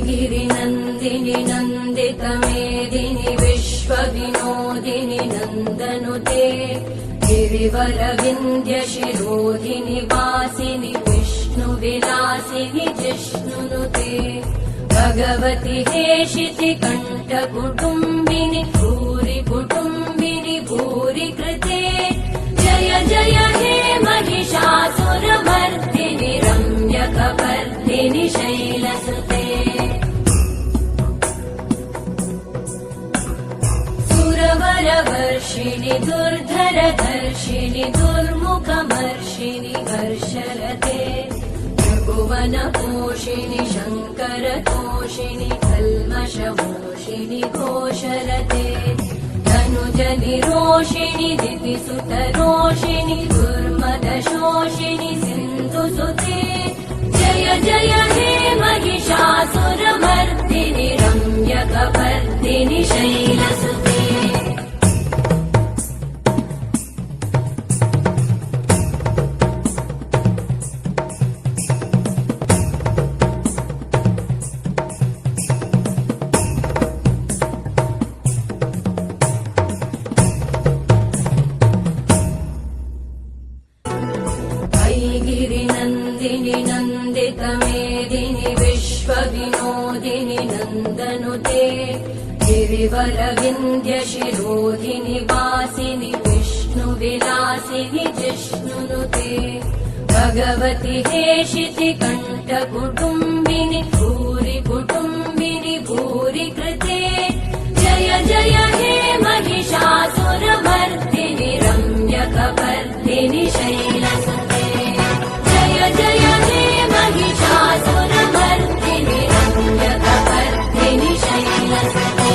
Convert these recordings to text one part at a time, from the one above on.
गिरिनन्दिनि नन्दितमेदिनि विश्वविनोदिनि नन्दनुते गिरिवरविन्द्यशिरोधिनि वासिनि विष्णुविलासिनि जिष्णुनुते भगवति हेशिति कण्ठकुटुम्बिनि भूरि कुटुम्बिनि भूरि कृते जय जय हे महिषासुरमर्दिनि रम्यकपर्दिनि शैलसुते सुरवरवर्षिणि दुर्धरधर्षिणि दुर्मुखमर्षिणि हर्षरते त्रिभुवनपोषिणि शङ्करतोषिणि कल्मषमोषिणि घोषरते धनुजनिरोषिणि दितिसुतरोषिणि दुर्मदशोषिणि सिन्धुसुते जय जय हे महिषासुरमर्दिनि रम्यकपर्दिनि शैलसुते गिरिनन्दिनि नन्दितमेदिनि विश्वविनोदिनि नन्दनुते गिरिवरविन्द्यशिरोधिनि वासिनि विष्णुविलासिनि जिष्णुनुते भगवति हेशिति कण्ठकुटुम्बिनि भूरि कुटुम्बिनि भूरि कृते जय जय हे महिषासुरमर्दिनि रम्यकपर्दिनि शैलसुते जय जय हे महिषासुरमर्दिनि रम्यकपर्दिनि शैलसुते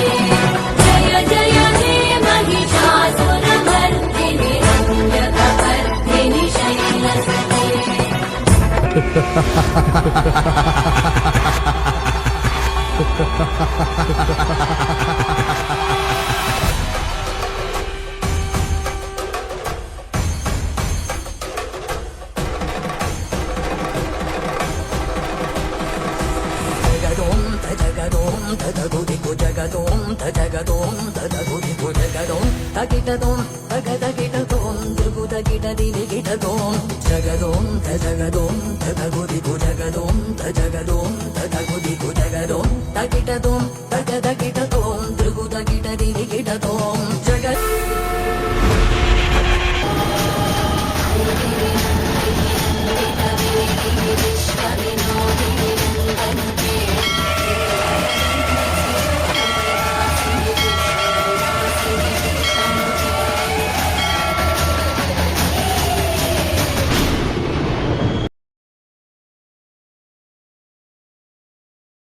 जय जय हे महिषासुरमर्दिनि रम्यकपर्दिनि शैलसुते तकिटदों तगतकिटदों दुर्गुतकिटदिगिटदों जगदों तजगदों तगुदिगु जगदों तजगदों तगुदिगु जगदों तकिटदों तगतकिटदों दुर्गुतकिटदिगिटदों जगद